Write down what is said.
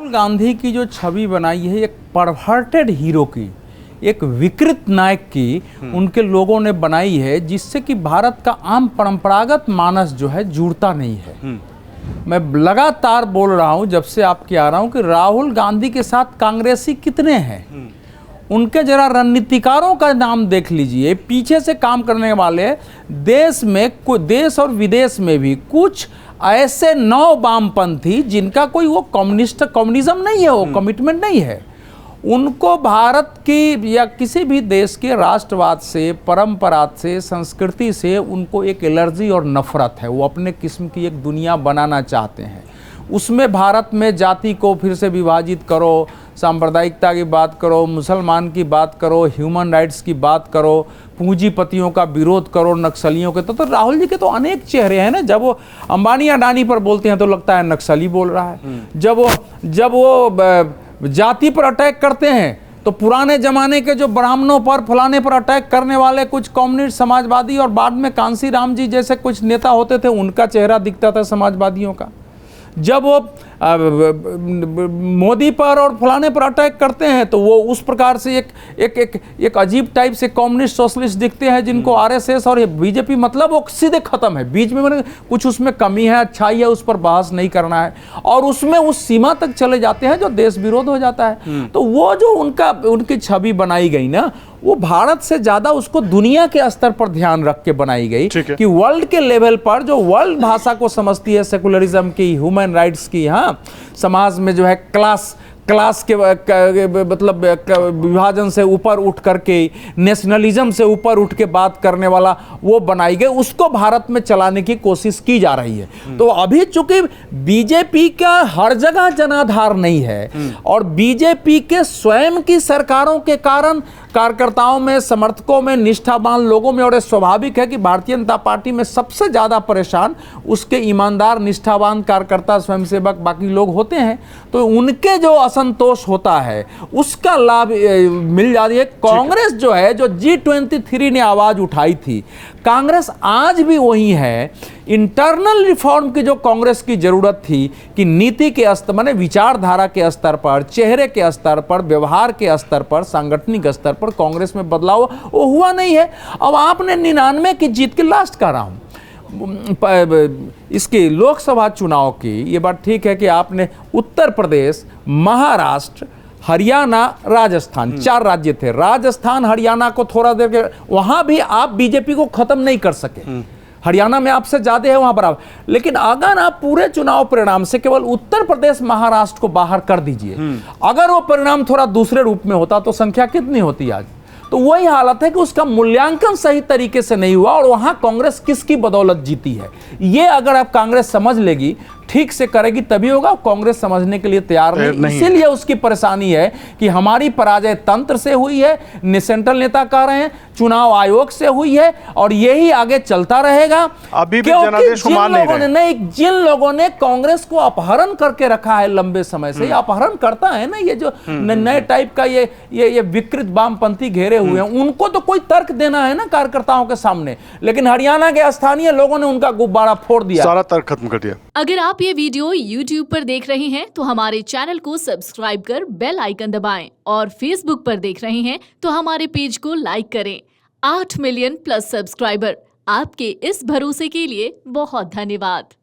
राहुल गांधी की जो छवि बनाई है एक परवर्टेड हीरो की, एक विकृत नायक की उनके लोगों ने बनाई है, जिससे कि भारत का आम परंपरागत मानस जो है जुड़ता नहीं है। मैं लगातार बोल रहा हूं जब से आपके आ रहा हूं कि राहुल गांधी के साथ कांग्रेसी कितने हैं, उनके जरा रणनीतिकारों का नाम देख लीजिए। पीछे से काम करने वाले देश में, देश और विदेश में भी कुछ ऐसे नौ वामपंथी जिनका कोई वो कम्युनिज्म नहीं है, वो कमिटमेंट नहीं है, उनको भारत की या किसी भी देश के राष्ट्रवाद से, परंपरा से, संस्कृति से उनको एक एलर्जी और नफरत है। वो अपने किस्म की एक दुनिया बनाना चाहते हैं। उसमें भारत में जाति को फिर से विभाजित करो, सांप्रदायिकता की बात करो, मुसलमान की बात करो, ह्यूमन राइट्स की बात करो, पूंजीपतियों का विरोध करो, नक्सलियों के तो राहुल जी के तो अनेक चेहरे हैं ना। जब वो अंबानी अडानी पर बोलते हैं तो लगता है नक्सली बोल रहा है, जब वो जाति पर अटैक करते हैं तो पुराने जमाने के जो ब्राह्मणों पर फलाने पर अटैक करने वाले कुछ कम्युनिस्ट समाजवादी और बाद में कांसी राम जी जैसे कुछ नेता होते थे, उनका चेहरा दिखता था समाजवादियों का। जब वो मोदी पर और फलाने पर अटैक करते हैं तो वो उस प्रकार से एक अजीब टाइप से कम्युनिस्ट सोशलिस्ट दिखते हैं, जिनको आरएसएस और बीजेपी मतलब वो सीधे खत्म है। बीच में मैंने कुछ उसमें कमी है, अच्छाई है, उस पर बहस नहीं करना है, और उसमें उस सीमा तक चले जाते हैं जो देश विरोध हो जाता है। तो वो जो उनकी छवि बनाई गई ना, वो भारत से ज्यादा उसको दुनिया के स्तर पर ध्यान रख के बनाई गई कि वर्ल्ड के लेवल पर जो वर्ल्ड भाषा को समझती है, सेकुलरिज्म की, ह्यूमन राइट्स की, हाँ, समाज में जो है क्लास के मतलब विभाजन से ऊपर उठ करके, नेशनलिज्म से ऊपर उठ के बात करने वाला वो बनाई गई, उसको भारत में चलाने की कोशिश की जा रही है। तो अभी चूंकि बीजेपी का हर जगह जनाधार नहीं है और बीजेपी के स्वयं की सरकारों के कारण कार्यकर्ताओं में, समर्थकों में, निष्ठावान लोगों में, और स्वाभाविक है कि भारतीय जनता पार्टी में सबसे ज्यादा परेशान उसके ईमानदार, निष्ठावान कार्यकर्ता, स्वयंसेवक, बाकी लोग होते हैं। तो उनके जो असंतोष होता है उसका लाभ मिल जाती है। कांग्रेस जो है, जो G23 ने आवाज उठाई थी, कांग्रेस आज भी वही है। इंटरनल रिफॉर्म की जो कांग्रेस की जरूरत थी कि नीति के स्तर, माने विचारधारा के स्तर पर, चेहरे के स्तर पर, व्यवहार के स्तर पर, सांगठनिक स्तर पर कांग्रेस में बदलाव वो हुआ नहीं है। अब आपने 99 की जीत के, लास्ट कर रहा हूं, इसके लोकसभा चुनाव की, ये बात ठीक है कि आपने उत्तर प्रदेश, महाराष्ट्र, हरियाणा, राजस्थान, 4 राज्य थे, राजस्थान हरियाणा को थोड़ा देर के, वहां भी आप बीजेपी को खत्म नहीं कर सके। हरियाणा में आपसे ज्यादा है, वहां बराबर। लेकिन अगर आप पूरे चुनाव परिणाम से केवल उत्तर प्रदेश, महाराष्ट्र को बाहर कर दीजिए, अगर वो परिणाम थोड़ा दूसरे रूप में होता तो संख्या कितनी होती आज? तो वही हालत है कि उसका मूल्यांकन सही तरीके से नहीं हुआ और वहां कांग्रेस किसकी बदौलत जीती है, ये अगर आप कांग्रेस समझ लेगी, ठीक से करेगी, तभी होगा। कांग्रेस समझने के लिए तैयार नहीं, इसीलिए उसकी परेशानी है कि हमारी पराजय तंत्र से हुई है, सेंट्रल नेता कह रहे हैं, चुनाव आयोग से हुई है, और यही आगे चलता रहेगा। अभी भी जनादेश जिन लोगों ने कांग्रेस को अपहरण करके रखा है लंबे समय से, अपहरण करता है ना, ये जो नए टाइप का ये विकृत वामपंथी घेरे हुए हैं, उनको तो कोई तर्क देना है ना कार्यकर्ताओं के सामने। लेकिन हरियाणा के स्थानीय लोगों ने उनका गुब्बारा फोड़ दिया, सारा तर्क खत्म कर दिया। अगर आप ये वीडियो YouTube पर देख रहे हैं तो हमारे चैनल को सब्सक्राइब कर बेल आइकन दबाएं, और Facebook पर देख रहे हैं तो हमारे पेज को लाइक करें। 8 मिलियन प्लस सब्सक्राइबर, आपके इस भरोसे के लिए बहुत धन्यवाद।